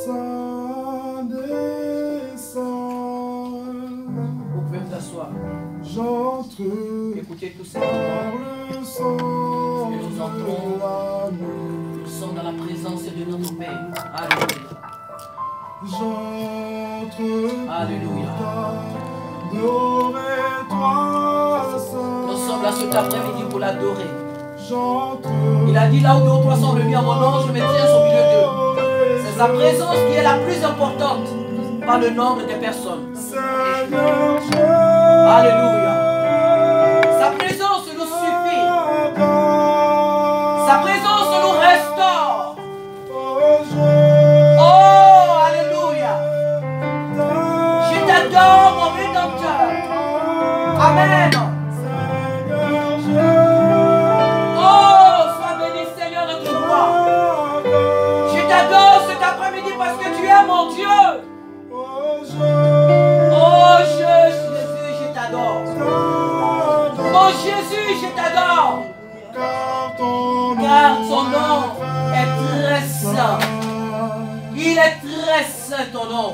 Saint des saints. Vous pouvez vous asseoir. J'entre Écoutez tout par simplement. le sang Et nous entrons. de l'amour. Nous sommes dans la présence de notre Père. Alléluia. J'entre Alléluia. adorer toi, Saint. Nous sommes là cet après-midi pour l'adorer. J'entre. Il a dit là où deux ou trois sont réunis à mon nom, je me tiens au milieu d'eux. C'est sa présence qui est la plus importante, pas le nombre des personnes. Seigneur, Alléluia. Sa présence nous suffit. Sa présence nous restaure. Oh, alléluia. Je t'adore, mon Rédempteur. Amen. Oh, sois béni, Seigneur, notre roi. Je t'adore cet après-midi parce que tu es mon Dieu. Oh, Jésus, je t'adore. Oh, Jésus, je t'adore. Car ton nom est très saint. Il est très saint, ton nom.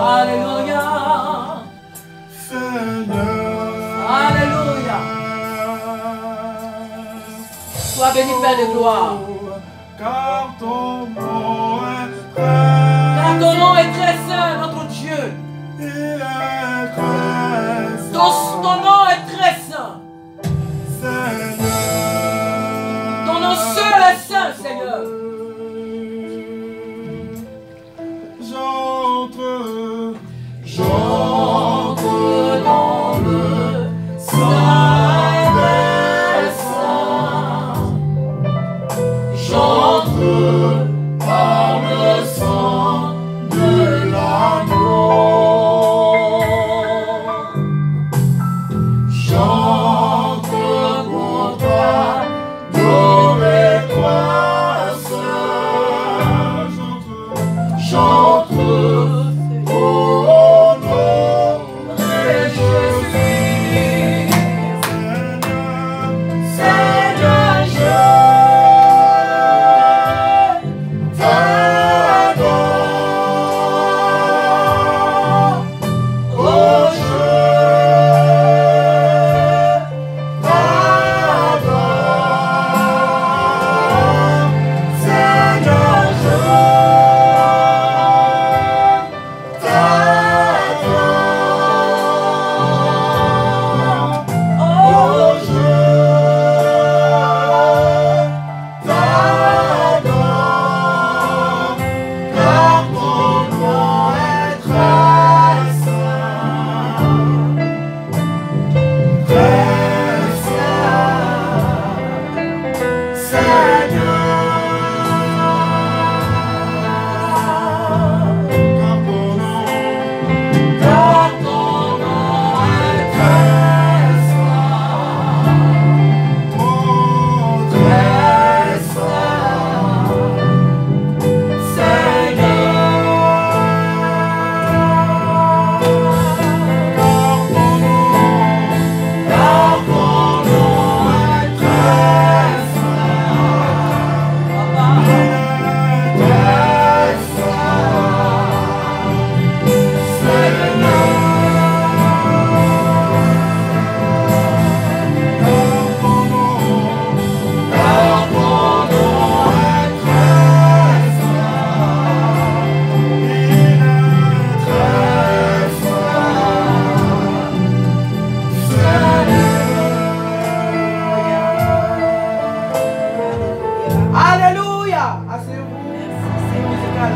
Alléluia. Alléluia. Sois béni, Père de gloire. Car ton nom est Car ton nom est très saint, notre Dieu. il est très Ton nom est très saint. Seigneur. Ton nom seul est saint, Seigneur. J'entre dans le Saint des saints. J'entre par le sang de l'amour. J'entre pour t'adorer, toi seul. J'entre au nom de Jésus. Seigneur, je t'adore. Oh, je t'adore. Seigneur, je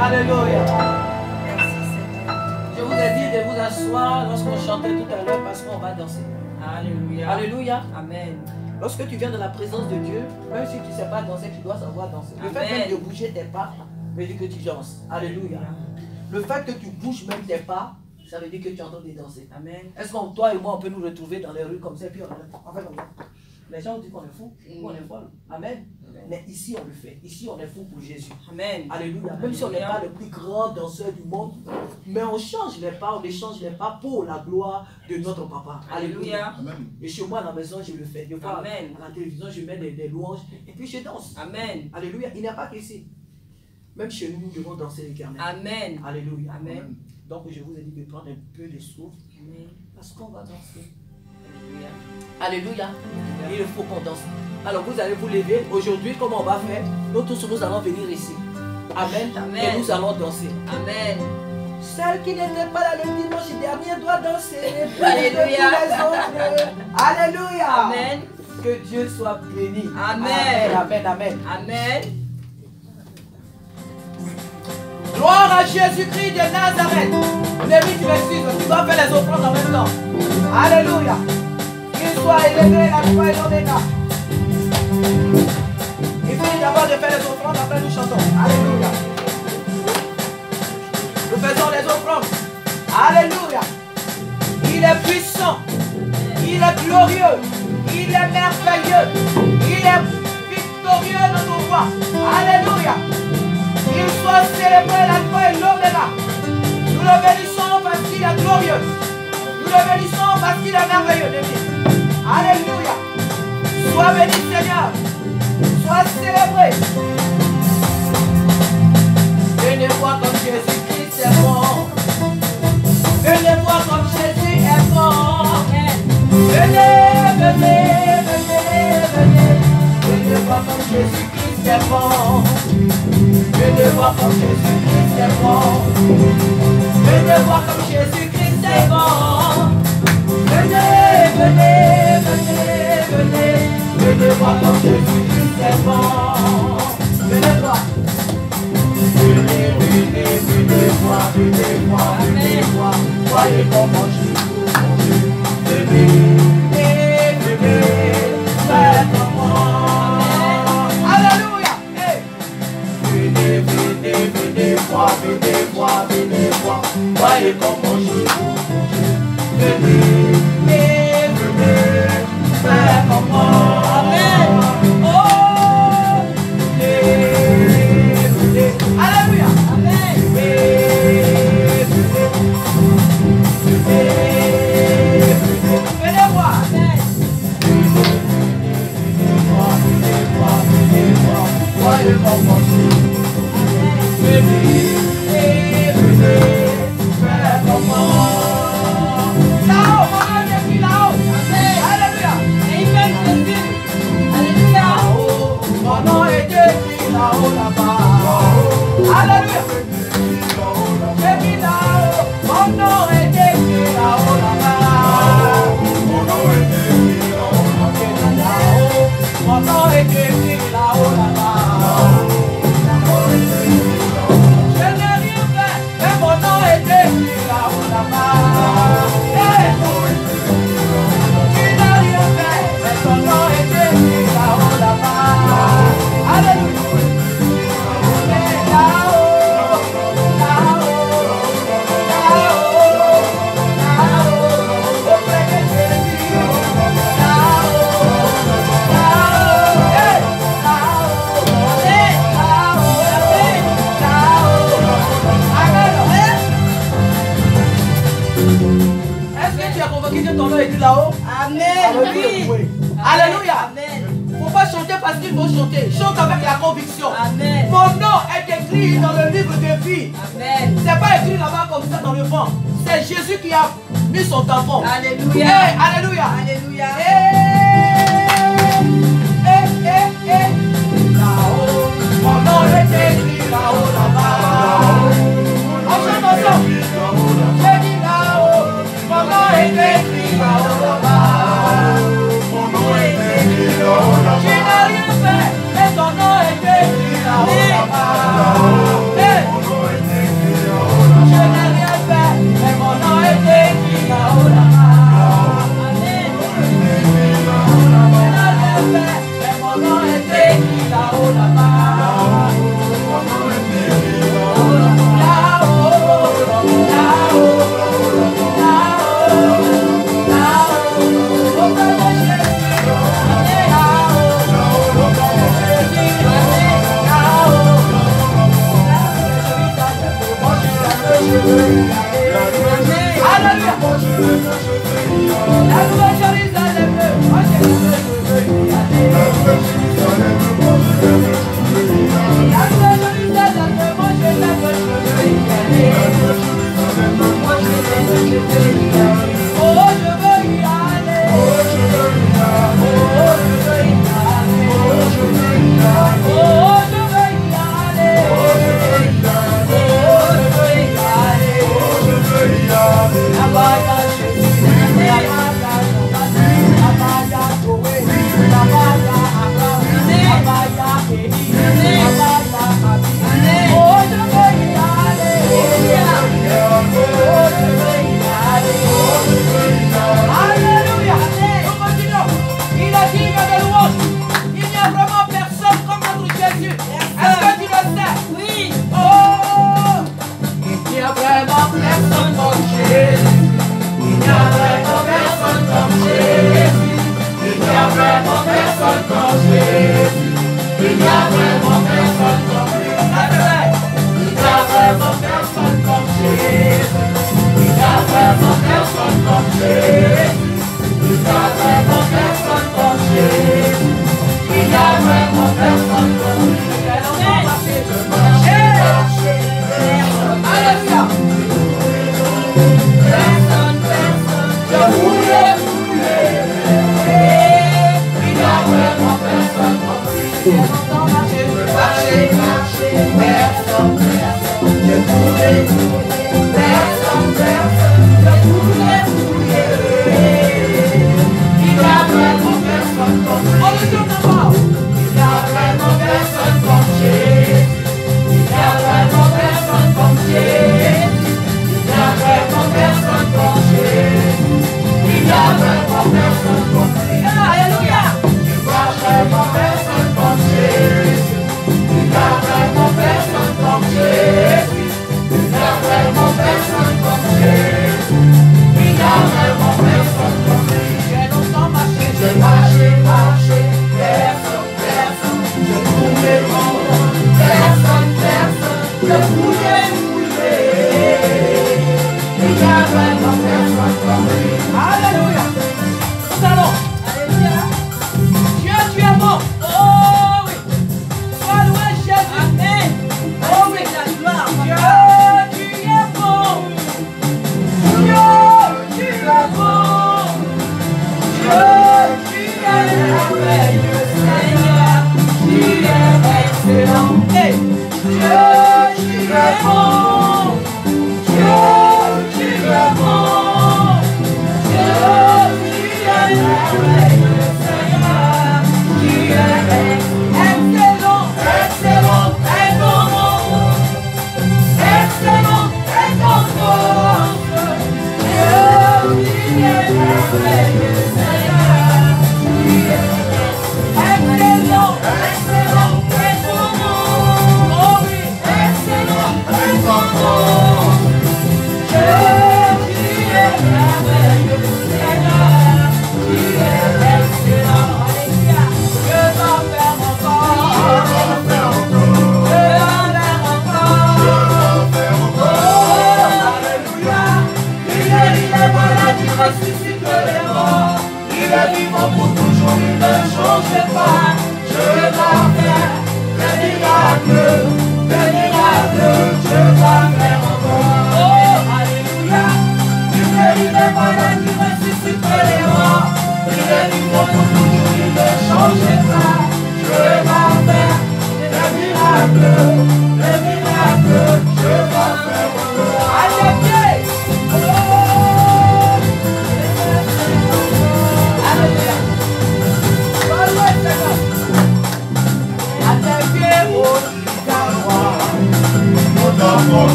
Alléluia. Je vous ai dit de vous asseoir lorsqu'on chantait tout à l'heure parce qu'on va danser. Alléluia. Alléluia. Amen. Lorsque tu viens de la présence de Dieu, même si tu ne sais pas danser, tu dois savoir danser. Le fait même de bouger tes pas veut dire que tu danses. Alléluia. Le fait que tu bouges même tes pas, ça veut dire que tu es en train de danser. Amen. Est-ce que toi et moi, on peut nous retrouver dans les rues comme ça, puis on fait comme ça? Les gens disent qu'on est fou, ou on est folle. Amen. Mais ici, on le fait. Ici, on est fou pour Jésus. Amen. Alléluia. Même si on n'est pas le plus grand danseur du monde, mais on change les pas, on échange les pas pour la gloire de notre papa. Alléluia. Amen. Et chez moi, à la maison, je le fais. Des fois, Amen. à la télévision, je mets des louanges et puis je danse. Amen. Alléluia. Il n'y a pas qu'ici. Même chez nous, nous devons danser l'Éternel. Amen. Alléluia. Amen. Donc je vous ai dit de prendre un peu de souffle. Amen. Parce qu'on va danser. Alléluia. Alléluia. Il faut qu'on danse. Alors vous allez vous lever. Aujourd'hui, comment on va faire? Nous tous, nous allons venir ici. Amen. Amen. Et nous allons danser. Amen. Celle qui n'était pas là le dimanche dernier doit danser. Alléluia. Tous les autres. Alléluia. Amen. Que Dieu soit béni. Amen. Amen. Amen. Amen. Gloire à Jésus-Christ de Nazareth. Lévi, tu m'excuses, tu dois faire les offrandes en même temps. Alléluia. Qu'il soit élevé, la foi et l'oméga. Il faut d'abord de faire les offrandes, après nous chantons. Alléluia. Nous faisons les offrandes. Alléluia. Il est puissant. Il est glorieux. Il est merveilleux. Il est victorieux dans nos voies. Alléluia. Qu'il soit célébré l'alpha et l'oméga. Nous le bénissons parce qu'il est glorieux. Nous le bénissons parce qu'il est merveilleux de vie. Alléluia. Sois béni Seigneur. Sois célébré. Venez voir comme Jésus-Christ est bon. Venez voir comme Jésus est bon. Venez, venez, venez, venez. Venez voir comme Jésus-Christ est bon. Venez voir comme Jésus-Christ est bon. Venez voir comme Jésus-Christ est bon. Venez, venez, venez, venez. Venez voir comme Jésus-Christ est bon. Venez voir. Venez, venez, venez voir, venez voir, venez voir. Voyez comment je vous mange. Venez, venez, faites comment. Alléluia. Venez, venez, venez voir, venez voir, venez voir. Voyez comment je vous mange. Venez, venez, faites comment. Amen. Oh, venez, venez. Alléluia. Amen. Venez, venez voir. Amen. Venez voir, venez voir. Voyez comment je vous mange. Venez, venez, faites comment. Là-haut, mon Dieu, je suis là-haut. Alléluia. Amen, Jésus. Alléluia. Là-haut, mon nom est écrit là-haut, là-bas. Alléluia. J'ai mis là-haut, mon nom est écrit là-haut, là-bas. Mon nom est écrit là-haut, mon nom est écrit là-haut, là-bas. Je n'ai rien fait, mais mon nom est écrit là-haut, là-bas. Tu n'as rien fait, mais ton nom est écrit là-haut, là-bas. Alléluia. Là-haut, là-haut, là-haut, auprès de Jésus. Là-haut, là-haut, est-ce que tu as convoqué que ton nom est écrit là-haut? Amen. Oui. Alléluia. Amen. Faut pas chanter parce qu'il faut chanter. Chante avec la conviction. Amen. Mon nom est écrit dans le livre de vie. Amen. C'est pas écrit là-bas comme ça dans le vent. C'est Jésus qui a mis son tampon. Alléluia. Hey, alléluia. Alléluia. Là-haut, mon nom est écrit là-haut, là-bas. On chante ensemble. J'ai dit là-haut, mon nom est écrit là-haut, là-bas. Mon nom est écrit là-haut, là-bas. Tu n'as rien fait, mais ton nom est écrit là-haut, là-bas. Hey. Mon nom est écrit là-haut, Je là-bas. n'ai rien fait, mais mon nom est écrit là-haut, là-bas. Amen. Je n'ai rien fait, mais mon nom est écrit là-haut, là-bas. Mon nom est écrit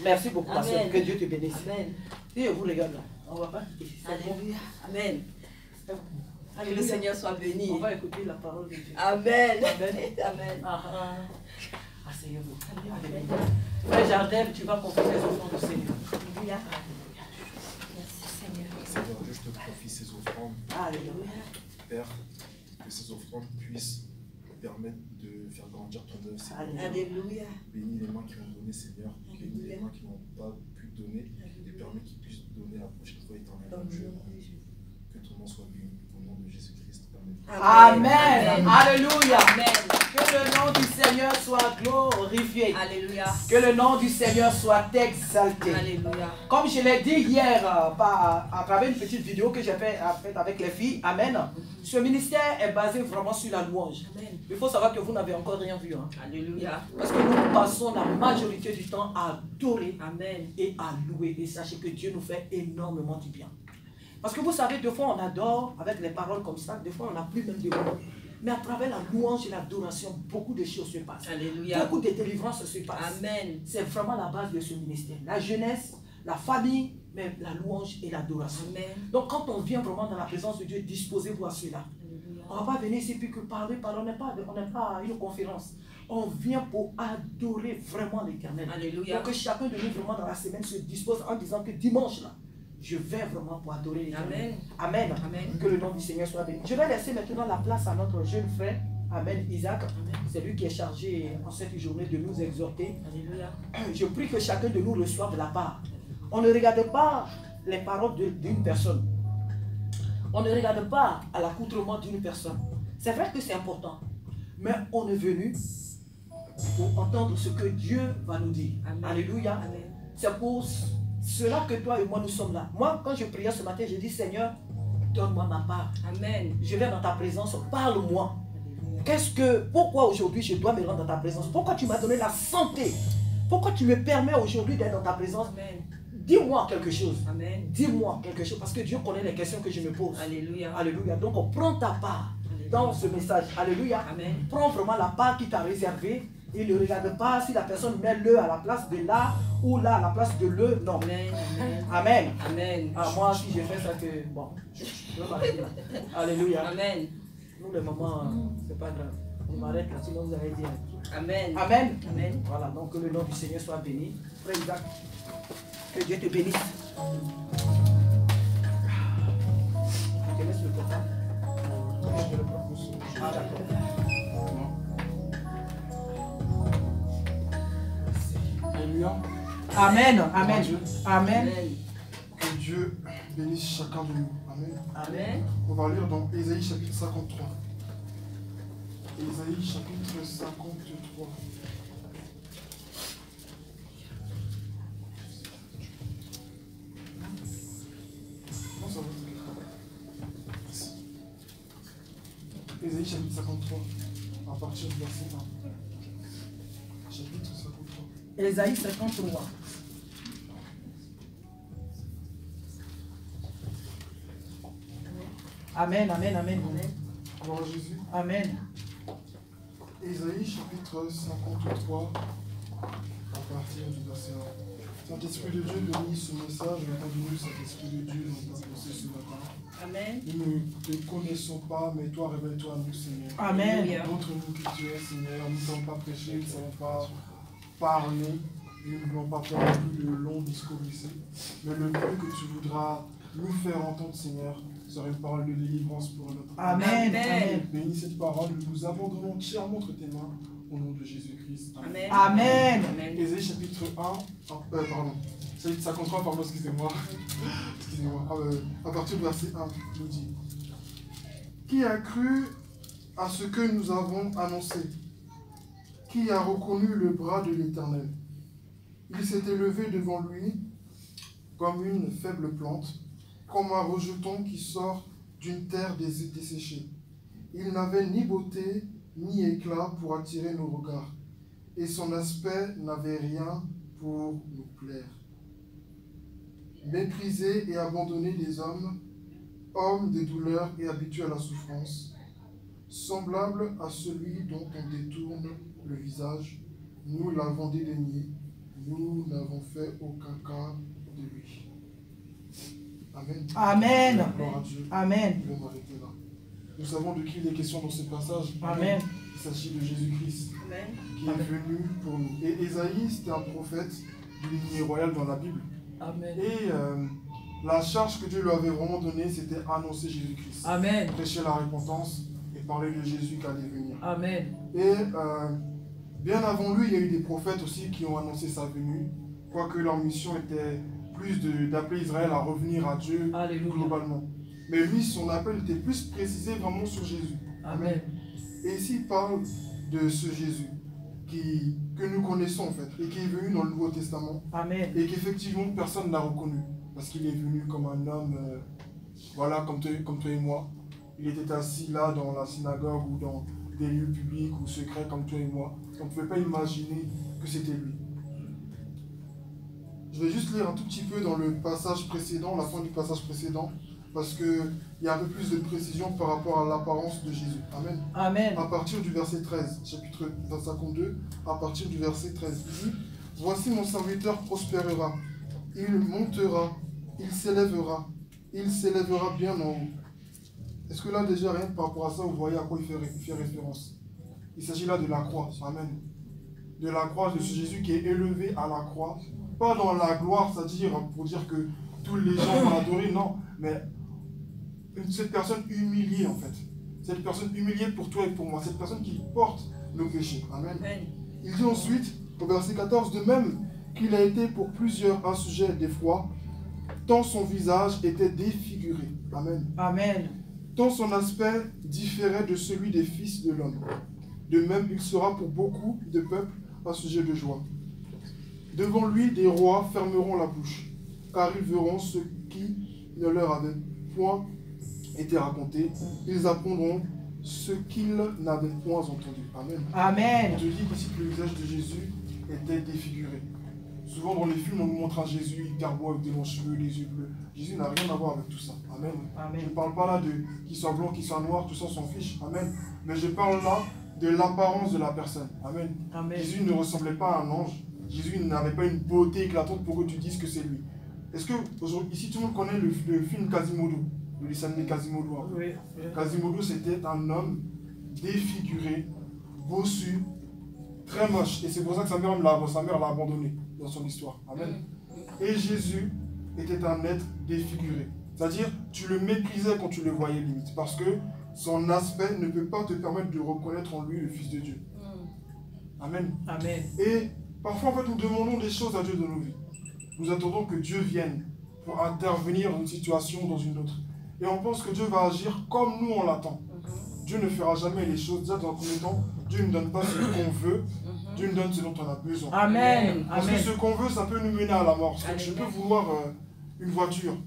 Merci beaucoup, ma soeur. Amen. Que Dieu te bénisse. Amen. Et vous regarde là. On va pas quitter. C'est bon. Alléluia. Amen. C'est bon. Que le Seigneur soit béni. On va écouter la parole de Dieu. Amen. Amen. Amen. Asseyez-vous. Alléluia. Frère Jardin, tu vas conférer les offrandes du Seigneur. Alléluia. Merci Seigneur. Seigneur Dieu, je te confie ces offrandes. Alléluia. Père, que ces offrandes puissent permettre de faire grandir ton œuvre, Seigneur. Alléluia. Bénis les mains qui ont donné, Seigneur. Bénis les mains qui n'ont pas pu donner. Et permets qu'ils puissent donner la prochaine fois, éternellement, Dieu. Que ton nom soit béni. Au nom de Jésus-Christ, Amen. Amen. Alléluia. Amen. Que le nom du Seigneur soit glorifié. Alléluia. Que le nom du Seigneur soit exalté. Alléluia. Comme je l'ai dit hier à travers une petite vidéo que j'ai faite avec les filles, Amen. Ce ministère est basé vraiment sur la louange. Amen. Il faut savoir que vous n'avez encore rien vu. Hein. Alléluia. Parce que nous passons la majorité du temps à adorer Amen. et à louer. Et sachez que Dieu nous fait énormément du bien. Parce que vous savez, des fois on adore avec les paroles comme ça, des fois on n'a plus même de mots. Mais à travers la louange et l'adoration, beaucoup de choses se passent. Alléluia. Beaucoup de délivrances se passent. Amen. C'est vraiment la base de ce ministère. La jeunesse, la famille, mais la louange et l'adoration. Amen. Donc quand on vient vraiment dans la présence de Dieu, disposez-vous à cela. Alléluia. On ne va pas venir ici puis que parler, on n'est pas à une conférence. On vient pour adorer vraiment l'Éternel. Alléluia. Donc que chacun de nous vraiment dans la semaine se dispose en disant que dimanche là, je vais vraiment pour adorer l'Éternel. Amen. Amen. Amen. Que le nom du Seigneur soit béni. Je vais laisser maintenant la place à notre jeune frère, Amen, Isaac. C'est lui qui est chargé en cette journée de nous exhorter. Alléluia. Je prie que chacun de nous reçoive de la part. On ne regarde pas les paroles d'une personne. On ne regarde pas à l'accoutrement d'une personne. C'est vrai que c'est important. Mais on est venu pour entendre ce que Dieu va nous dire. Amen. Alléluia. Amen. C'est pour cela que toi et moi nous sommes là. Moi, quand je priais ce matin, j'ai dit Seigneur, donne-moi ma part. Amen. Je viens dans ta présence, parle-moi. Alléluia. Pourquoi aujourd'hui je dois me rendre dans ta présence? Pourquoi tu m'as donné la santé? Pourquoi tu me permets aujourd'hui d'être dans ta présence? Amen. Dis-moi quelque chose. Amen. Dis-moi quelque chose. Parce que Dieu connaît les questions que je me pose. Alléluia. Alléluia. Donc on prend ta part dans ce message. Alléluia. Amen. Prends vraiment la part qui t'a réservée. Et ne regarde pas si la personne met le à la place de là ou là à la place de le. Non. Amen. Amen. Amen. Ah, moi, si je fais ça, que bon, je vais m'arrêter là. Alléluia. Amen. Nous, les mamans, c'est pas grave. On m'arrête là, sinon vous allez dire. Amen. Amen. Amen. Voilà, donc que le nom du Seigneur soit béni. Frère Isaac, que Dieu te bénisse. Je te laisse le portable. Je le prends. Ah, d'accord. Alléluia. Amen. Amen. Dieu. Amen. Amen. Que Dieu bénisse chacun de nous. Amen. Amen. On va lire dans Ésaïe chapitre 53. Ésaïe chapitre 53. Non, ça va. Ésaïe chapitre 53, à partir du verset 1. Chapitre 53. Ésaïe 53. Amen, amen, amen. Gloire à Jésus. Amen. Ésaïe chapitre 53, à partir du verset 1. Saint-Esprit de Dieu, bénis ce message, répands-nous, Saint-Esprit de Dieu, dans ta pensée ce matin. Amen. Nous ne te connaissons pas, mais toi, révèle-toi à nous, Seigneur. Amen. Alléluia. Montre-nous qui tu es, Seigneur. Nous ne savons pas prêcher, nous ne savons pas parler, nous ne voulons pas faire plus de longs discours ici. Mais le mieux que tu voudras nous faire entendre, Seigneur, sera une parole de délivrance pour notre âme. Amen. Amen. Bénis cette parole, nous nous abandonnons entièrement entre tes mains, au nom de Jésus-Christ. Amen. Amen. Amen. Ésaïe chapitre 1, pardon, chapitre 53, pardon, excusez-moi. Excusez-moi, à partir du verset 1, nous dit: Qui a cru à ce que nous avons annoncé? Qui a reconnu le bras de l'Éternel? Il s'était levé devant lui comme une faible plante, comme un rejeton qui sort d'une terre desséchée. Il n'avait ni beauté ni éclat pour attirer nos regards, et son aspect n'avait rien pour nous plaire. Méprisé et abandonné des hommes, homme de douleur et habitué à la souffrance, semblable à celui dont on détourne le visage, nous l'avons dédaigné, nous n'avons fait aucun cas de lui. Amen. Amen. Gloire à Dieu. Amen. Nous allons m'arrêter là. Nous savons de qui il est question dans ce passage. Amen. Il s'agit de Jésus-Christ Amen. qui est venu pour nous. Et Ésaïe, c'était un prophète d'une lignée royale dans la Bible. Amen. Et la charge que Dieu lui avait vraiment donnée, c'était annoncer Jésus-Christ. Amen. Prêcher la repentance et parler de Jésus qui allait venir. Amen. Et bien avant lui, il y a eu des prophètes aussi qui ont annoncé sa venue, quoique leur mission était plus d'appeler Israël à revenir à Dieu. Alléluia. Globalement. Mais lui, son appel était plus précisé vraiment sur Jésus. Amen. Et ici, il parle de ce Jésus que nous connaissons en fait, et qui est venu dans le Nouveau Testament, Amen. et qu'effectivement personne n'a reconnu, parce qu'il est venu comme un homme, voilà, comme toi et moi. Il était assis là dans la synagogue ou dans des lieux publics ou secrets comme toi et moi. On ne pouvait pas imaginer que c'était lui. Je vais juste lire un tout petit peu dans le passage précédent, la fin du passage précédent, parce qu'il y a un peu plus de précision par rapport à l'apparence de Jésus. Amen. Amen. À partir du verset 13, chapitre 52, à partir du verset 13, il dit « Voici mon serviteur prospérera, il montera, il s'élèvera bien en haut. » Est-ce que là déjà, rien que par rapport à ça, vous voyez à quoi il fait référence? Il s'agit là de la croix. Amen. De la croix, de ce Jésus qui est élevé à la croix. Pas dans la gloire, c'est-à-dire pour dire que tous les gens vont l'adorer, non. Mais cette personne humiliée en fait. Cette personne humiliée pour toi et pour moi. Cette personne qui porte nos péchés. Amen. Amen. Il dit ensuite, au verset 14, de même qu'il a été pour plusieurs un sujet d'effroi, tant son visage était défiguré. Amen. Amen. Tant son aspect différait de celui des fils de l'homme. De même, il sera pour beaucoup de peuples un sujet de joie. Devant lui, des rois fermeront la bouche, car ils verront ce qui ne leur avait point été raconté. Ils apprendront ce qu'ils n'avaient point entendu. Amen. Amen. Je dis ici que le visage de Jésus était défiguré. Souvent dans les films, on nous montre un Jésus hyper beau avec des longs cheveux, les yeux bleus. Jésus n'a rien à voir avec tout ça. Amen. Amen. Je ne parle pas là de qu'il soit blanc, qu'il soit noir, tout ça on s'en fiche. Amen. Mais je parle là de l'apparence de la personne. Amen. Amen. Jésus ne ressemblait pas à un ange. Jésus n'avait pas une beauté éclatante pour que tu dises que c'est lui. Est-ce que aujourd'hui, ici tout le monde connaît le film Quasimodo, le dessin animé Quasimodo? Hein. Oui. Quasimodo, c'était un homme défiguré, bossu, très moche. Et c'est pour ça que sa mère l'a abandonné dans son histoire. Amen. Et Jésus était un être défiguré. C'est-à-dire, tu le méprisais quand tu le voyais limite. Parce que son aspect ne peut pas te permettre de reconnaître en lui le Fils de Dieu. Amen. Amen. Et parfois, en fait, nous demandons des choses à Dieu dans nos vies. Nous attendons que Dieu vienne pour intervenir dans une situation, dans une autre. Et on pense que Dieu va agir comme nous on l'attend. Dieu ne fera jamais les choses. Déjà, dans un premier temps, Dieu ne donne pas ce qu'on veut. Dieu nous donne ce dont on a besoin. Amen. Parce que Amen. ce qu'on veut, ça peut nous mener à la mort. Parce que je peux vouloir une voiture.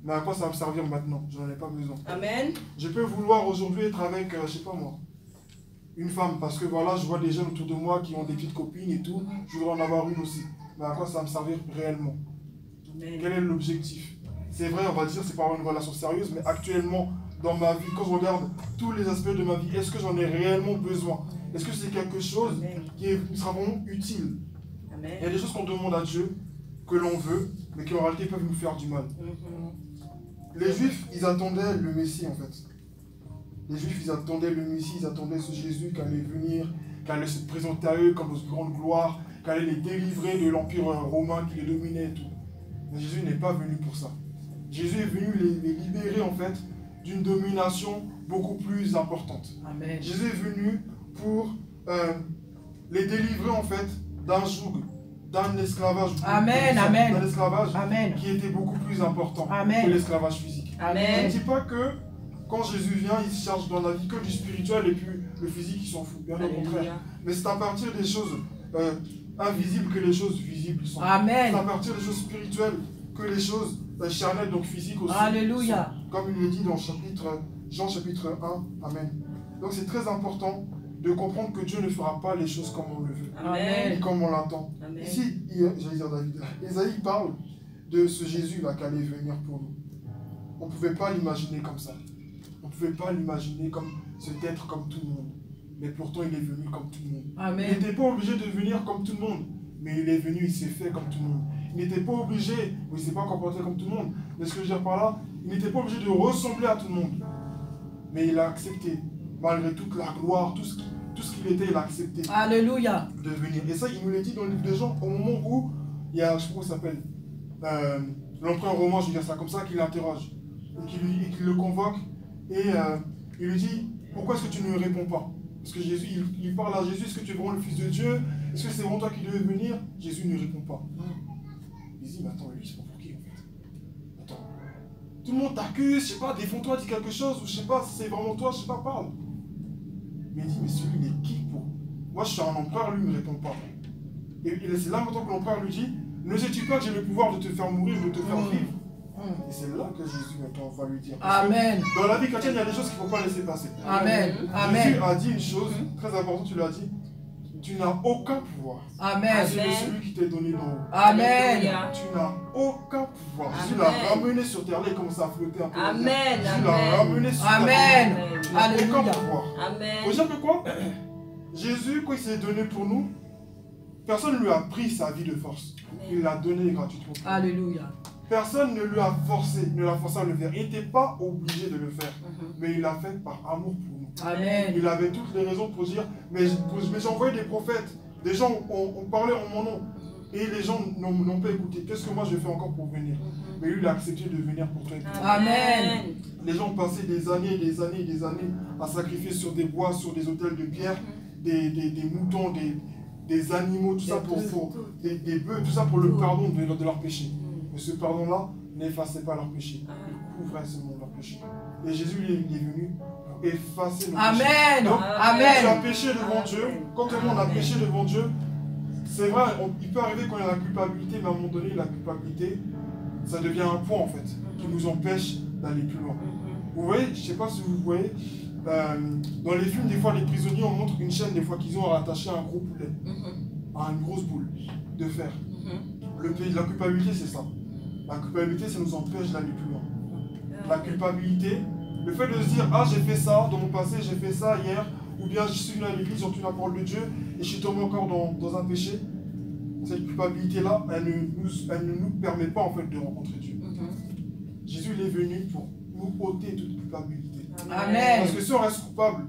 Mais à quoi ça va me servir maintenant? Je n'en ai pas besoin. Amen. Je peux vouloir aujourd'hui être avec, je sais pas moi, une femme. Parce que voilà, je vois des jeunes autour de moi qui ont des petites copines et tout. Je voudrais en avoir une aussi. Mais à quoi ça va me servir réellement? Amen. Quel est l'objectif? C'est vrai, on va dire, c'est pas avoir une relation sérieuse, mais actuellement, dans ma vie, quand je regarde tous les aspects de ma vie, est-ce que j'en ai réellement besoin? Est-ce que c'est quelque chose qui sera vraiment utile? Amen. Il y a des choses qu'on demande à Dieu, que l'on veut, mais qui en réalité peuvent nous faire du mal. Les Juifs, ils attendaient le Messie en fait. Les Juifs, ils attendaient le Messie, ils attendaient ce Jésus qui allait venir, qui allait se présenter à eux comme une grande gloire, qui allait les délivrer de l'empire romain qui les dominait et tout. Mais Jésus n'est pas venu pour ça. Jésus est venu les libérer en fait d'une domination beaucoup plus importante. Amen. Jésus est venu pour les délivrer en fait d'un joug, d'un esclavage. Amen, amen. D'un esclavage Amen. qui était beaucoup plus important Amen. que l'esclavage physique. Je Amen. ne dis pas que quand Jésus vient, il se charge dans la vie que du spirituel et puis le physique, il s'en fout. Bien au contraire. Mais c'est à partir des choses invisibles que les choses visibles sont. Amen. C'est à partir des choses spirituelles que les choses charnelles, donc physiques aussi. Alléluia. sont. Comme il est dit dans Jean chapitre 1. Amen. Donc c'est très important de comprendre que Dieu ne fera pas les choses comme on le veut. Amen. Et comme on l'attend. Amen. Ici, j'allais dire David, Ésaïe parle de ce Jésus-là qui allait venir pour nous. On ne pouvait pas l'imaginer comme ça. On ne pouvait pas l'imaginer comme cet être comme tout le monde. Mais pourtant, il est venu comme tout le monde. Amen. Il n'était pas obligé de venir comme tout le monde. mais il est venu, il s'est fait comme tout le monde. Il n'était pas obligé, ou il ne s'est pas comporté comme tout le monde, mais ce que je veux dire par là, il n'était pas obligé de ressembler à tout le monde. Mais il a accepté, malgré toute la gloire, tout ce qu'il était, il a accepté. Alléluia. De venir. Et ça, il nous l'a dit dans le livre de Jean, au moment où il y a, je sais pas comment ça s'appelle, l'empereur romain, je veux dire ça comme ça, qui l'interroge, et qui le convoque, et il lui dit, pourquoi est-ce que tu ne me réponds pas? Parce que Jésus, il parle à Jésus, est-ce que tu es vraiment le Fils de Dieu? Est-ce que c'est vraiment toi qui devais venir? Jésus ne répond pas. Il dit, mais attends, lui, c'est pas pour qui en fait? Attends. Tout le monde t'accuse, je sais pas, défends-toi, dis quelque chose, ou je sais pas, si c'est vraiment toi, je sais pas, parle. Mais il dit, mais celui, il est qui pour? Moi, je suis un empereur, lui, il ne me répond pas. Et c'est là maintenant que l'empereur lui dit, ne sais-tu pas que j'ai le pouvoir de te faire mourir, de te faire vivre? Et c'est là que Jésus maintenant va lui dire. Amen. Dans la vie chrétienne, il y a des choses qu'il ne faut pas laisser passer. Amen. Jésus a dit une chose très importante, tu l'as dit. Tu n'as aucun pouvoir. Amen. C'est celui qui t'est donné d'en haut. Amen. Tu n'as aucun pouvoir. Amen. Jésus l'a ramené sur terre, là il commence à flotter un peu. Amen. Jésus l'a ramené sur terre. Amen. Tu n'as Alléluia. aucun pouvoir. Amen. Faut dire que quoi? Jésus, quand il s'est donné pour nous, personne ne lui a pris sa vie de force. Il l'a donné gratuitement. Alléluia. Personne ne lui a forcé, ne l'a forcé à le faire. Il n'était pas obligé de le faire. Mais il l'a fait par amour pour nous. Amen. Il avait toutes les raisons pour dire, mais j'ai envoyé des prophètes. Des gens ont parlé en mon nom. Et les gens n'ont pas écouté. Qu'est-ce que moi je fais encore pour venir? Mais lui, il a accepté de venir pour toi. Amen. Les gens ont passé des années, des années, des années à sacrifier sur des bois, sur des autels de pierre, des moutons, des animaux, tout ça pour des bœufs, tout ça pour le pardon de leurs péchés. Mais ce pardon-là n'effaçait pas leurs péchés. Il couvrait seulement leurs péchés. Et Jésus, il est venu pour effacer nos péchés. Amen. Donc, Amen. quand tu as péché devant Dieu, quand tout le monde a péché devant Dieu, c'est vrai, il peut arriver quand il y a la culpabilité, mais à un moment donné, la culpabilité, ça devient un point en fait, qui nous empêche d'aller plus loin. Vous voyez, je ne sais pas si vous voyez, dans les films, des fois, les prisonniers, on montre une chaîne, des fois, qu'ils ont rattaché à un gros poulet, à une grosse boule de fer. La culpabilité, c'est ça. La culpabilité, ça nous empêche d'aller plus loin. La culpabilité, le fait de se dire, ah, j'ai fait ça dans mon passé, j'ai fait ça hier, ou bien je suis venu à l'église, j'ai entendu la parole de Dieu, et je suis tombé encore dans un péché. Cette culpabilité-là, elle ne nous permet pas en fait de rencontrer Dieu. Jésus, il est venu pour nous ôter toute culpabilité. Amen. Parce que si on reste coupable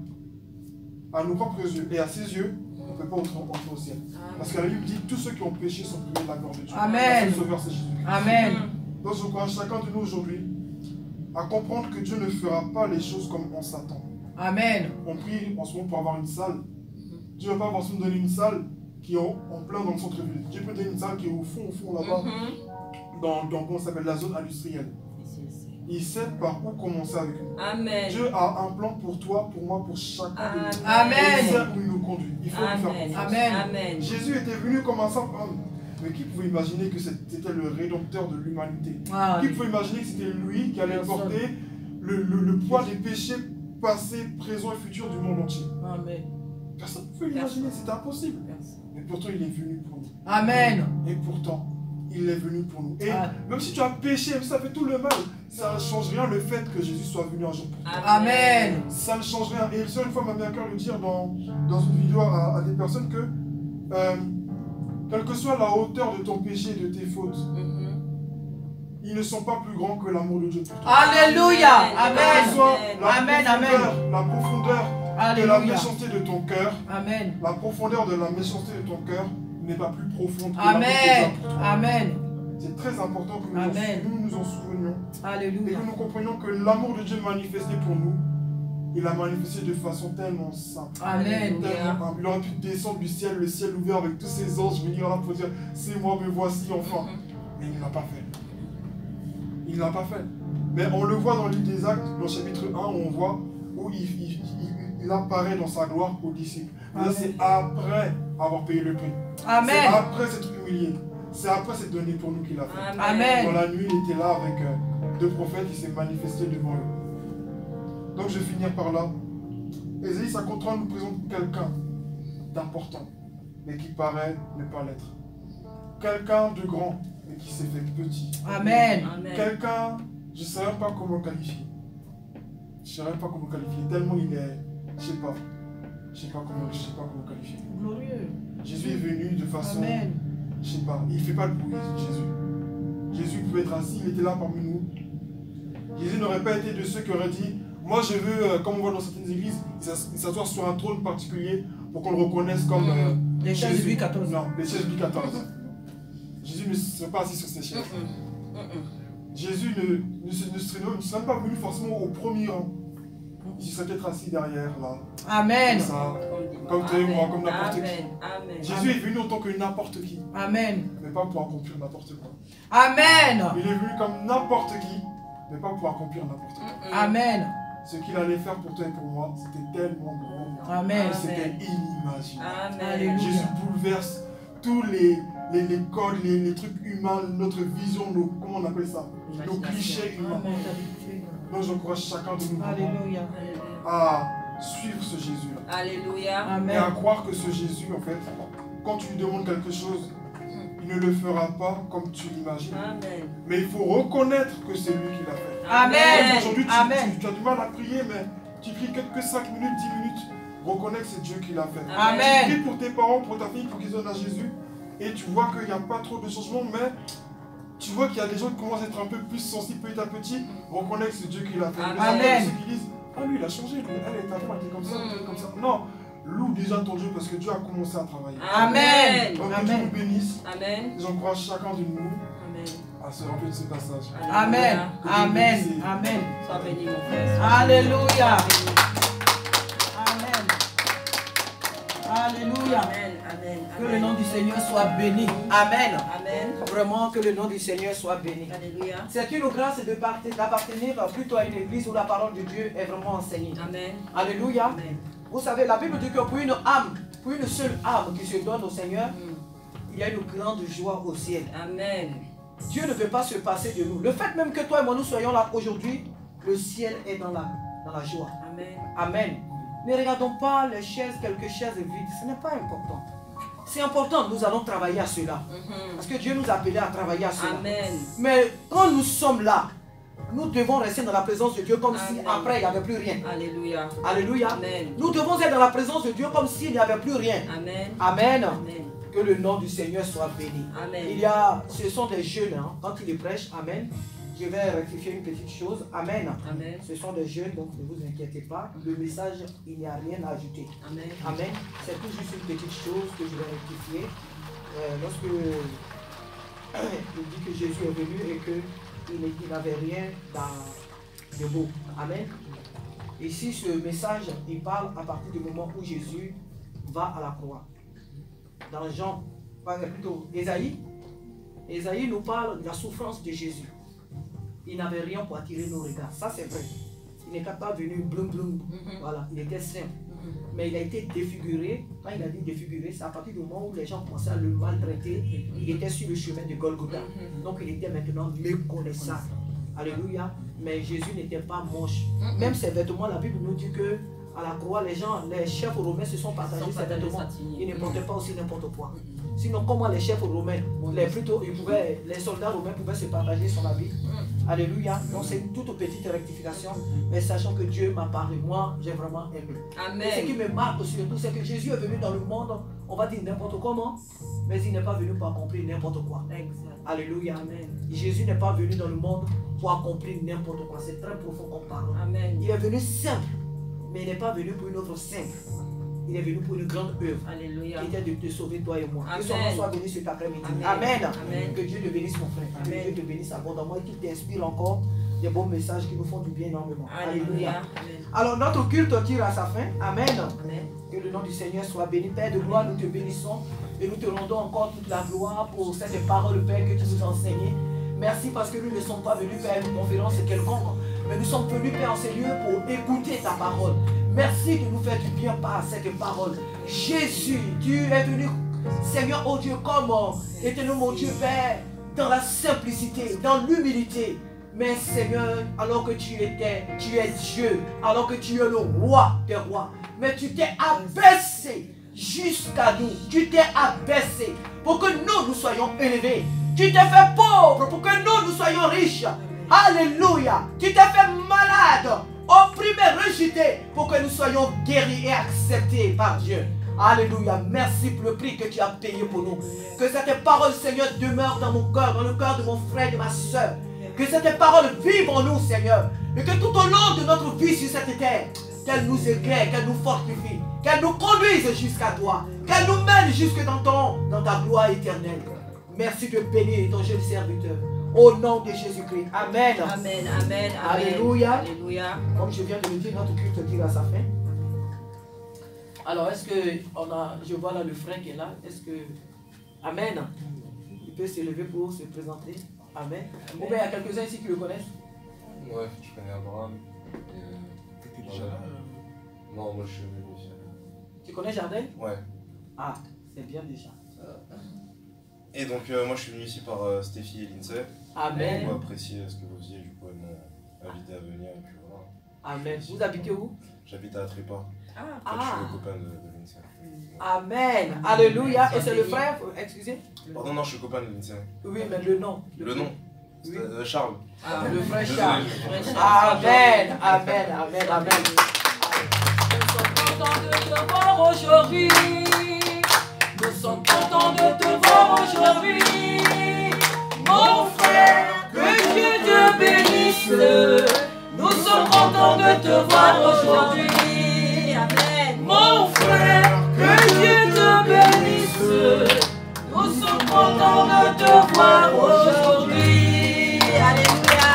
à nos propres yeux et à ses yeux, on ne peut pas entrer au ciel. Parce que la Bible dit tous ceux qui ont péché sont privés de la gloire de Dieu. Amen. Le Sauveur, c'est Jésus-Christ. Amen. Donc j'encourage chacun de nous aujourd'hui à comprendre que Dieu ne fera pas les choses comme on s'attend. Amen. On prie en ce moment pour avoir une salle. Dieu ne va pas forcément donner une salle qui est en plein dans le centre-ville. Dieu peut donner une salle qui est au fond là-bas, dans comment ça s'appelle, la zone industrielle. Il sait par où commencer avec nous. Amen. Dieu a un plan pour toi, pour moi, pour chacun de nous. Amen. Il sait où il nous conduit. Il faut lui faire confiance. Amen. Amen. Jésus était venu comme un simple homme. Mais qui pouvait imaginer que c'était le rédempteur de l'humanité? Ah, Qui pouvait imaginer que c'était lui qui allait porter le poids des péchés passés, présents et futurs du monde entier? Amen. Personne ne pouvait l'imaginer, c'était impossible. Mais pourtant, il est venu pour nous. Amen. Et pourtant, il est venu pour nous. Et Ah. même si tu as péché, même si ça fait tout le mal, ça ne change rien le fait que Jésus soit venu un jour pour toi. Amen. Ça ne change rien. Et une fois, m'a mis à cœur de dire dans une vidéo à des personnes que quelle que soit la hauteur de ton péché et de tes fautes, ils ne sont pas plus grands que l'amour de Dieu pour toi. Alléluia. Quelle que Amen. soit Amen, amen. la profondeur de la Alléluia. méchanceté de ton cœur, Amen. la profondeur de la méchanceté de ton cœur n'est pas plus profonde que l'amour de Dieu Amen. pour toi. Amen. C'est très important que Amen. nous nous en souvenions et Alléluia. que nous comprenions que l'amour de Dieu manifesté pour nous, il a manifesté de façon tellement simple. Amen. Tellement humble. Il aurait pu descendre du ciel, le ciel ouvert avec tous ses anges, venir là pour dire c'est moi, me voici enfin. Mais il ne l'a pas fait. Il ne l'a pas fait. Mais on le voit dans le livre des Actes, dans le chapitre 1, où on voit où il apparaît dans sa gloire aux disciples. Mais là, c'est après avoir payé le prix. C'est Amen. après s'être humilié. C'est après s'être donné pour nous qu'il a fait. Amen. Dans la nuit, il était là avec deux prophètes, il s'est manifesté devant eux. Donc je vais finir par là. Ésaïe 53 nous présente quelqu'un d'important, mais qui paraît ne pas l'être. Quelqu'un de grand, mais qui s'est fait petit. Amen. Quelqu'un, je ne sais même pas comment le qualifier. Je ne sais même pas comment le qualifier. Tellement il est, je ne sais pas comment le qualifier. Glorieux. Jésus est venu de façon Amen. je sais pas, il ne fait pas le bruit, Jésus. Jésus pouvait être assis, il était là parmi nous. Jésus n'aurait pas été de ceux qui auraient dit, moi je veux, comme on voit dans certaines églises, il s'assoit sur un trône particulier pour qu'on le reconnaisse comme les chaises Louis XIV. Non, les chaises Louis XIV. Jésus ne serait pas assis sur ces chaises. Jésus ne serait même pas venu forcément au premier rang. Il serait peut-être assis derrière, là. Amen. Comme ça, comme toi et moi, comme n'importe qui. Amen. Jésus est venu en tant que n'importe qui. Amen. Mais pas pour accomplir n'importe quoi. Amen. Il est venu comme n'importe qui, mais pas pour accomplir n'importe quoi. Amen. Ce qu'il allait faire pour toi et pour moi, c'était tellement gros. Amen. C'était inimaginable. Amen. Jésus bouleverse tous les codes, les trucs humains, notre vision, comment on appelle ça, nos clichés humains. Donc j'encourage chacun de nous Alléluia. à suivre ce Jésus-là. Alléluia. Et à croire que ce Jésus, en fait, quand tu lui demandes quelque chose, il ne le fera pas comme tu l'imagines. Mais il faut reconnaître que c'est lui qui l'a fait. Amen. Aujourd'hui, Amen. tu as du mal à prier, mais tu pries que 5 minutes, 10 minutes. Reconnais que c'est Dieu qui l'a fait. Amen. Tu pries pour tes parents, pour ta fille, pour qu'ils donnent à Jésus. Et tu vois qu'il n'y a pas trop de changements, mais tu vois qu'il y a des gens qui commencent à être un peu plus sensibles petit à petit. Reconnais que c'est Dieu qui l'a fait. Amen. Ceux qui disent, ah lui il a changé, lui, elle est avant, elle était comme ça, elle était comme ça. Non, loue déjà ton Dieu parce que Dieu a commencé à travailler. Amen. Donc que Dieu nous bénisse. Amen. J'encourage chacun de nous à se rappeler de ce passage. Amen. Amen. Amen. Sois béni, mon frère. Alléluia. Amen. Alléluia. Amen. Amen. Que le nom du Seigneur soit béni. Amen. Amen. Vraiment que le nom du Seigneur soit béni. Alléluia. C'est une grâce d'appartenir plutôt à une église où la parole de Dieu est vraiment enseignée. Amen. Alléluia. Amen. Vous savez, la Bible dit que pour une âme, pour une seule âme qui se donne au Seigneur, il y a une grande joie au ciel. Amen. Dieu ne peut pas se passer de nous. Le fait même que toi et moi nous soyons là aujourd'hui, le ciel est dans la joie. Amen. Amen. Ne regardons pas les chaises, quelques chaises vides. Ce n'est pas important. C'est important, nous allons travailler à cela. Parce que Dieu nous a appelés à travailler à cela. Amen. Mais quand nous sommes là, nous devons rester dans la présence de Dieu comme si après il n'y avait plus rien. Alléluia. Alléluia. Amen. Nous devons être dans la présence de Dieu comme s'il n'y avait plus rien. Amen. Amen. Amen. Que le nom du Seigneur soit béni. Amen. Ce sont des jeunes, hein, quand ils les prêchent, amen. Je vais rectifier une petite chose, amen. Amen. Ce sont des jeunes, donc ne vous inquiétez pas. Le message, il n'y a rien à ajouter. Amen. Amen. C'est tout juste une petite chose que je vais rectifier. Lorsque il dit que Jésus est venu et qu'il n'avait rien de beau. Amen. Ici, ce message, il parle à partir du moment où Jésus va à la croix. Dans Jean, plutôt Ésaïe nous parle de la souffrance de Jésus. Il n'avait rien pour attirer nos regards. Ça, c'est vrai. Il n'est pas venu blum blum. Voilà, il était simple. Mais il a été défiguré. Quand il a dit défiguré, c'est à partir du moment où les gens commençaient à le maltraiter. Il était sur le chemin de Golgotha. Donc il était maintenant méconnaissable. Alléluia. Mais Jésus n'était pas moche. Même ses vêtements, la Bible nous dit que à la croix, les chefs romains se sont partagés ses vêtements. Ils ne portaient pas aussi n'importe quoi. Sinon, comment les chefs romains, les soldats romains pouvaient se partager son habit? Alléluia. Donc c'est une toute petite rectification. Mais sachant que Dieu m'a parlé, moi, j'ai vraiment aimé. Amen. Et ce qui me marque surtout, c'est que Jésus est venu dans le monde, on va dire n'importe comment, mais il n'est pas venu pour accomplir n'importe quoi. Exact. Alléluia. Amen. Jésus n'est pas venu dans le monde pour accomplir n'importe quoi. C'est très profond comme parole. Amen. Il est venu simple, mais il n'est pas venu pour une œuvre simple. Il est venu pour une grande œuvre. Alléluia. Qui était de te sauver toi et moi. Amen. Que son nom soit béni cet après-midi. Amen. Amen. Amen. Que Dieu te bénisse mon frère. Amen. Que Dieu te bénisse abondamment et qu'il t'inspire encore des bons messages qui nous font du bien énormément. Alléluia. Alors notre culte tire à sa fin. Amen. Amen. Que le nom du Seigneur soit béni. Père de gloire, nous te bénissons et nous te rendons encore toute la gloire pour cette parole, Père, que tu nous as enseignée. Merci parce que nous ne sommes pas venus faire une conférence quelconque, mais nous sommes venus faire en ce lieu pour écouter ta parole. Merci de nous faire du bien par cette parole. Jésus, tu es venu, Seigneur, oh Dieu, comme éternel mon Dieu, Père, dans la simplicité, dans l'humilité. Mais Seigneur, alors que tu es Dieu, alors que tu es le roi des rois, mais tu t'es abaissé jusqu'à nous. Tu t'es abaissé pour que nous soyons élevés. Tu t'es fait pauvre pour que nous soyons riches. Alléluia. Tu t'es fait malade, opprimé, rejeté pour que nous soyons guéris et acceptés par Dieu. Alléluia. Merci pour le prix que tu as payé pour nous. Que cette parole, Seigneur, demeure dans mon cœur, dans le cœur de mon frère et de ma soeur. Que cette parole vive en nous, Seigneur. Et que tout au long de notre vie sur cette terre, qu'elle nous éclaire, qu'elle nous fortifie, qu'elle nous conduise jusqu'à toi, qu'elle nous mène jusque dans ta gloire éternelle. Merci de bénir ton jeune serviteur. Au nom de Jésus-Christ. Amen. Amen. Amen. Alléluia. Alléluia. Comme je viens de le dire, notre culte tire à sa fin. Alors, est-ce que je vois là le frère qui est là. Est-ce que... Amen. Il peut s'élever pour se présenter. Amen. Ou bien il y a quelques-uns ici qui le connaissent. Ouais, je connais Abraham. T'étais déjà là Non, moi je suis venu ici. Tu connais Jardin? Ouais. Ah, c'est bien déjà. Et donc moi je suis venu ici par Stéphie et Lindsay. Amen. Pour apprécier ce que vous faisiez, du coup elles m'ont invité à venir et puis voilà. Amen. Vous habitez où? J'habite à Trépas. Ah. En fait, je suis le copain de Lindsay. Amen. Alléluia. Et c'est le frère, excusez? Pardon, non, je suis copain de Lindsay. Oui, mais le nom. Le nom Oui. Charles. Ah. Le frère Désolé. Charles. Frère Charles. Amen. Amen. Amen. Amen. Nous sommes contents de te voir aujourd'hui. Nous sommes contents de te voir aujourd'hui. Mon frère, que Dieu te bénisse. Nous sommes contents de te voir aujourd'hui. Amen. Mon frère, que Dieu te bénisse. Nous sommes contents de te voir aujourd'hui. Alléluia.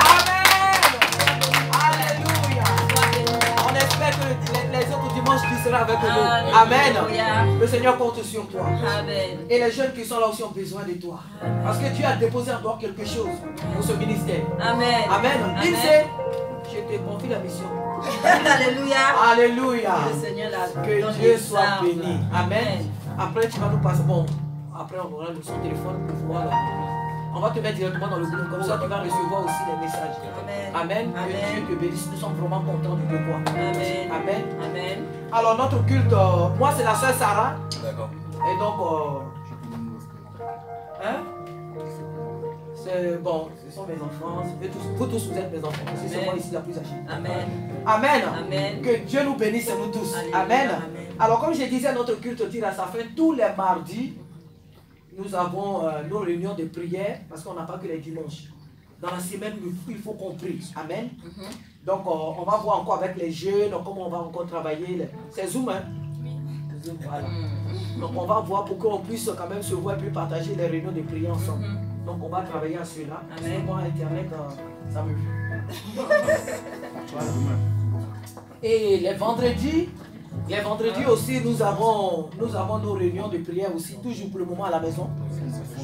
Alléluia. On espère que les autres dimanches tu seras avec nous. Amen. Alléluia. Le Seigneur compte sur toi. Amen. Et les jeunes qui sont là aussi ont besoin de toi. Parce que Dieu a déposé en toi quelque chose pour ce ministère. Amen. Amen. Amen. Lindsay, je te confie la mission. Alléluia. Alléluia. Le Seigneur l'a Que donné Dieu soit ça. béni. Amen. Après, tu vas nous passer. Bon, après, on aura son téléphone pour voir. On va te mettre directement dans le groupe. Comme ça, tu vas recevoir aussi les messages. Amen. Amen. Amen. Que Dieu te bénisse. Nous sommes vraiment contents de te voir. Amen. Amen. Amen. Alors, notre culte, moi, c'est la sœur Sarah. D'accord. Et donc, hein? C'est bon, ce sont mes enfants. Vous tous, vous êtes mes enfants. C'est Amen. moi ici la plus âgée. Amen. Amen. Amen. Que Dieu nous bénisse, nous tous. Alléluia. Amen. Amen. Alors, comme je disais, notre culte tire à sa fin. Tous les mardis, nous avons nos réunions de prière parce qu'on n'a pas que les dimanches. Dans la semaine, il faut qu'on prie. Amen. Donc, on va voir encore avec les jeunes comment on va encore travailler. C'est Zoom, hein? Zoom, voilà. Donc, on va voir pour qu'on puisse quand même se voir et puis partager les réunions de prière ensemble. Donc, on va travailler à cela. Amen. Moi, Internet, ça me... Voilà. Et les vendredis aussi, nous avons nos réunions de prière aussi, toujours pour le moment à la maison.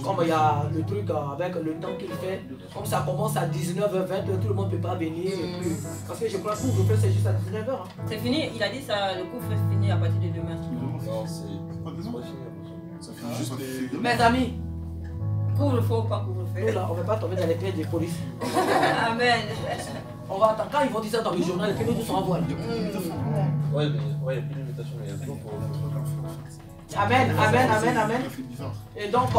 Comme il y a le truc avec le temps qu'il fait, comme ça commence à 19h20, tout le monde ne peut pas venir. Et puis, parce que je crois que le couvre-feu c'est juste à 19h. Hein. C'est fini, il a dit ça, le couvre-feu est fini à partir de demain. Non, c'est pas fini. Ça fait juste les... Mes amis, Couvre-feu ou pas nous couvre-feu? là, on ne va pas tomber dans les pieds des policiers. Amen. On va attendre, quand ils vont dire ça dans le journal, et puis nous tous on voit. Ouais, mais ouais, il n'y a plus d'imitation, mais il y a toujours pour. Amen, amen, amen, amen. Ça fait bizarre. Et donc,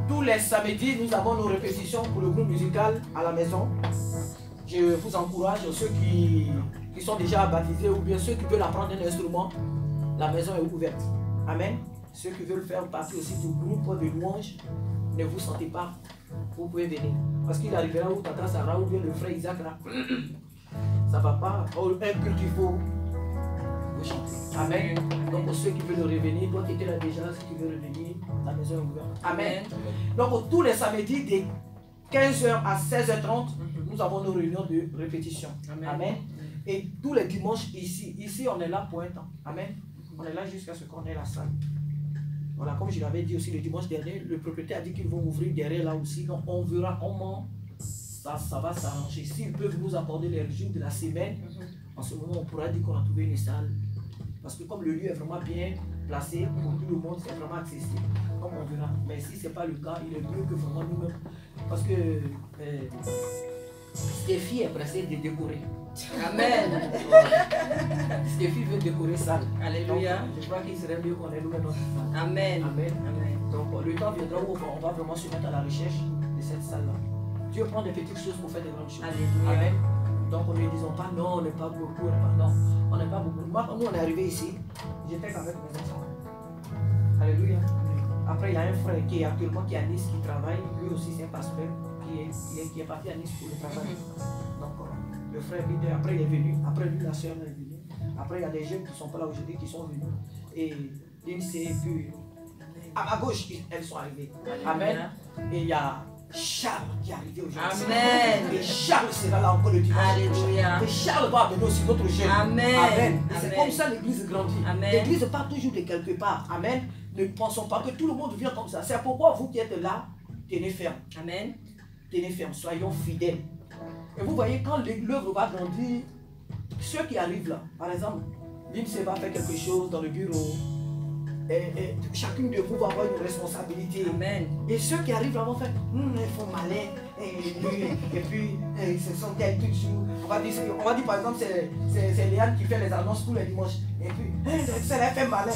tous les samedis, nous avons nos répétitions pour le groupe musical à la maison. Je vous encourage, ceux qui sont déjà baptisés ou bien ceux qui veulent apprendre un instrument, la maison est ouverte. Amen. Ceux qui veulent faire partie aussi du groupe de louanges, ne vous sentez pas, vous pouvez venir. Parce qu'il arrivera où Tata Sarah ou bien le frère Isaac là, ça ne va pas. Oh, un culte, il faut chanter. Amen. Donc pour ceux qui veulent revenir, toi qui étais là déjà, ceux qui veulent revenir, la maison est ouverte. Amen. Donc tous les samedis, de 15h à 16h30, nous avons nos réunions de répétition. Amen. Et tous les dimanches ici on est là pour un temps. Amen. On est là jusqu'à ce qu'on ait la salle. Voilà, comme je l'avais dit aussi le dimanche dernier, le propriétaire a dit qu'ils vont ouvrir derrière là aussi. Donc on verra comment ça va s'arranger. S'ils peuvent nous accorder les jours de la semaine, en ce moment on pourra dire qu'on a trouvé une salle. Parce que comme le lieu est vraiment bien placé pour tout le monde, c'est vraiment accessible. Comme on verra. Mais si ce n'est pas le cas, il est mieux que vraiment nous-mêmes. Parce que Stéphie est pressée de décorer. Amen. Stéphie veut décorer salle. Alléluia. Donc, je crois qu'il serait mieux qu'on ait nous-mêmes notre salle. Amen. Amen. Amen. Donc le temps viendra où on va vraiment se mettre à la recherche de cette salle-là. Dieu prend des petites choses pour faire des grandes choses. Alléluia. Amen. Donc ne disons pas non, on n'est pas beaucoup, non, on n'est pas beaucoup. Moi, quand nous on est arrivé ici, j'étais avec mes enfants. Alléluia. Après, il y a un frère qui est actuellement qui est à Nice, qui travaille. Lui aussi, c'est un pasteur qui est parti à Nice pour le travail. Donc, le frère Peter, après, il est venu. Après, lui, la soeur est venue. Après, il y a des jeunes qui ne sont pas là aujourd'hui, qui sont venus. Et une s'est pu. À ma gauche, elles sont arrivées. Amen. Et il y a Charles qui est arrivé aujourd'hui. Amen. Et Charles sera là encore le dimanche. Alléluia. Et Charles va amener aussi d'autres jeunes. Amen. Amen. Et c'est Amen. comme ça l'église grandit. Amen. L'église part toujours de quelque part. Amen. Ne pensons pas que tout le monde vient comme ça. C'est pourquoi vous qui êtes là, tenez ferme. Amen. Tenez ferme, soyons fidèles. Et vous voyez, quand l'œuvre va grandir, ceux qui arrivent là, par exemple, l'INSEE va faire quelque chose dans le bureau, et chacune de vous va avoir une responsabilité. Amen. Et ceux qui arrivent là vont faire, ils font malin, et puis ils se sentent tels toujours. On va dire par exemple, c'est Léane qui fait les annonces tous les dimanches. Et puis, elle fait malin.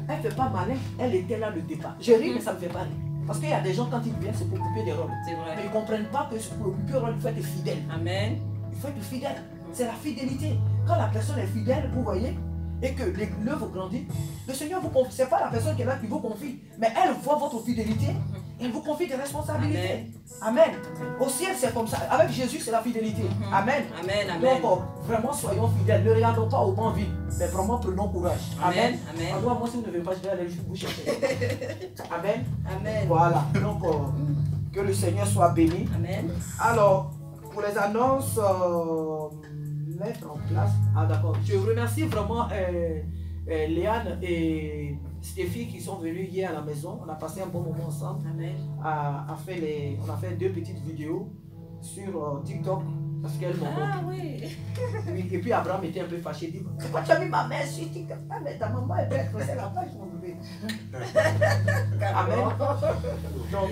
Elle ne fait pas malin, elle était là le départ. Je ris, mais ça ne me fait pas rire. Parce qu'il y a des gens, quand ils viennent, c'est pour occuper des rôles. C'est vrai. Mais ils ne comprennent pas que pour occuper un rôle, il faut être fidèle. Amen. Il faut être fidèle. C'est la fidélité. Quand la personne est fidèle, vous voyez, et que l'œuvre grandit, le Seigneur vous confie. Ce n'est pas la personne qui est là qui vous confie, mais elle voit votre fidélité, elle vous confie des responsabilités. Amen. Au ciel, c'est comme ça. Avec Jésus, c'est la fidélité. Amen. Amen. Amen. Donc, vraiment, soyons fidèles. Ne regardons pas au banc vide, mais vraiment prenons courage. Amen. Amen. Alors, moi, si vous ne venez pas, je vais aller vous chercher. Amen. Amen. Voilà. Donc, que le Seigneur soit béni. Amen. Alors, pour les annonces, mettre en place. Ah, d'accord. Je remercie vraiment Léane et Stéphie qui sont venus hier à la maison. On a passé un bon moment ensemble. Amen. On a fait 2 petites vidéos sur TikTok parce qu'elles m'ont Ah oui. oui. Et puis Abraham était un peu fâché. Il dit, pourquoi tu as mis ma main sur TikTok? Ah, mais ta maman est bête, c'est la page mon bébé. Amen. Donc,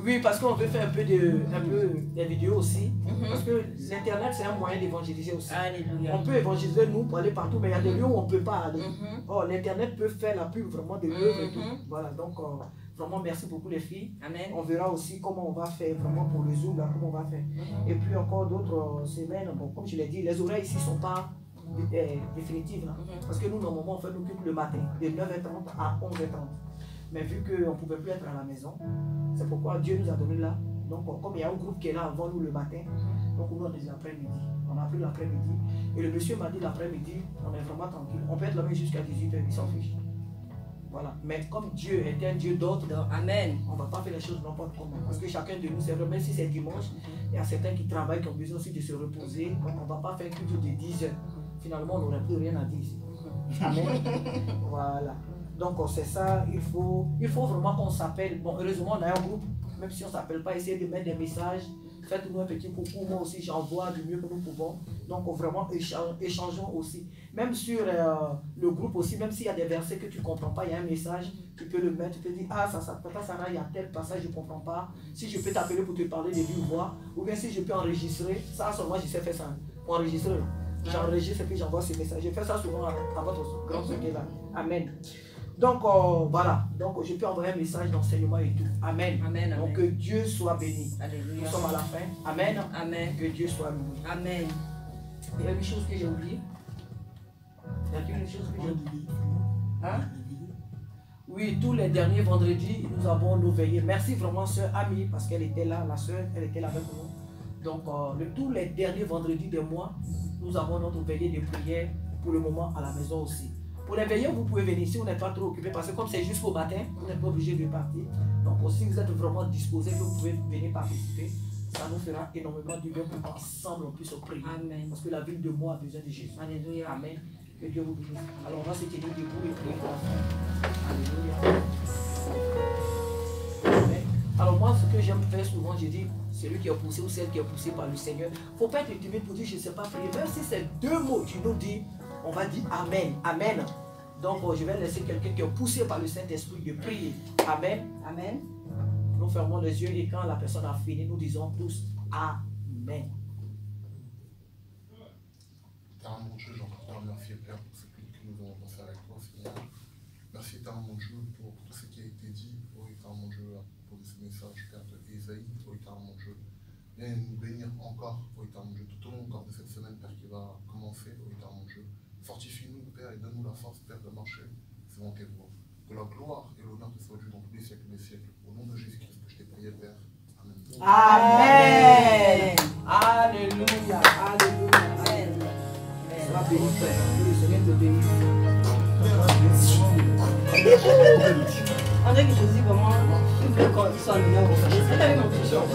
oui, parce qu'on veut faire un peu des vidéos aussi. Parce que l'Internet, c'est un moyen d'évangéliser aussi. Alléluia. On peut évangéliser nous pour aller partout, mais il y a des lieux où on ne peut pas aller. Or, l'Internet peut faire la pub vraiment de l'œuvre et tout. Voilà, donc vraiment merci beaucoup les filles. Amen. On verra aussi comment on va faire vraiment pour le Zoom, là, comment on va faire. Et puis encore d'autres semaines, bon, comme je l'ai dit, les horaires ici ne sont pas définitives. Là. Parce que nous, normalement, on fait nous occupe le matin, de 9h30 à 11h30. Mais vu qu'on ne pouvait plus être à la maison, c'est pourquoi Dieu nous a donné là. Donc, comme il y a un groupe qui est là avant nous le matin, donc nous on est l'après-midi. On a pris l'après-midi. Et le monsieur m'a dit l'après-midi, on est vraiment tranquille. On peut être là jusqu'à 18h, il s'en fiche. Voilà. Mais comme Dieu est un Dieu d'ordre, Amen. on ne va pas faire les choses n'importe comment. Parce que chacun de nous, c'est vrai, même si c'est dimanche, il y a certains qui travaillent, qui ont besoin aussi de se reposer. Donc on ne va pas faire plus de 10 heures. Finalement, on n'aurait plus rien à dire. Amen. Voilà. Donc c'est ça, il faut vraiment qu'on s'appelle. Bon, heureusement, on a un groupe, même si on ne s'appelle pas, essayez de mettre des messages. Faites-nous un petit coucou, moi aussi j'envoie du mieux que nous pouvons. Donc vraiment échangeons aussi. Même sur le groupe aussi, même s'il y a des versets que tu ne comprends pas, il y a un message, tu peux le mettre, tu peux dire, ah ça, il y a tel passage, je ne comprends pas. Si je peux t'appeler pour te parler de vive voix, ou bien si je peux enregistrer, ça seulement je sais faire ça, pour enregistrer. J'enregistre et puis j'envoie ce message. Je fais ça souvent à votre grand secret là. Amen. Donc voilà, donc je peux envoyer un message d'enseignement et tout. Amen. Amen. Donc que Dieu soit béni. Alléluia. Nous sommes à la fin. Amen. Amen. Que Dieu soit loué. Amen. Il y a une chose que j'ai oubliée. Il y a une chose que j'ai oubliée. Hein? Oui, tous les derniers vendredis, nous avons nos veillées. Merci vraiment, sœur Ami, parce qu'elle était là, la sœur, elle était là avec nous. Donc, tous les derniers vendredis des mois, nous avons notre veillée de prière pour le moment à la maison aussi. Pour les veillées, vous pouvez venir si vous n'êtes pas trop occupé, parce que comme c'est jusqu'au matin, vous n'êtes pas obligé de partir. Donc, si vous êtes vraiment disposé, vous pouvez venir participer. Ça nous fera énormément du bien pour qu'ensemble on puisse prier. Amen. Parce que la ville de moi a besoin de Jésus. Alléluia. Amen. Que Dieu vous bénisse. Alors, on va se tenir debout et prier pour la fin. Alléluia. Amen. Alors, moi, ce que j'aime faire souvent, je dis, celui qui est poussé ou celle qui est poussée par le Seigneur, il ne faut pas être timide pour dire je ne sais pas prier. Même si c'est 2 mots, tu nous dis, on va dire Amen. Amen. Donc, je vais laisser quelqu'un qui est poussé par le Saint-Esprit de prier. Amen. Amen. Nous fermons les yeux et quand la personne a fini, nous disons tous Amen. Éternel mon Dieu, j'entends te remercier, Père, pour ce que nous avons pensé avec toi, Seigneur. Merci, éternel mon Dieu, pour tout ce qui a été dit, pour éternel mon Dieu, pour ce message, Père, de Ésaïe, pour éternel mon Dieu. et nous bénir encore, au éternel Dieu, tout au long encore de cette semaine, Père, qui va commencer, au éternel Dieu. Fortifie-nous, Père, et donne-nous la force, Père, de marcher selon tes voies. Que la gloire et l'honneur te soient dus dans tous les siècles des siècles. Au nom de Jésus-Christ que je t'ai prié, Père. Amen. Amen. Alléluia. Alléluia. Amen. Sois béni, Père. Que le Seigneur te bénisse. On dirait que Jésus, vraiment, il veut qu'on soit meilleur. Est-ce que tu as vu mon t-shirt?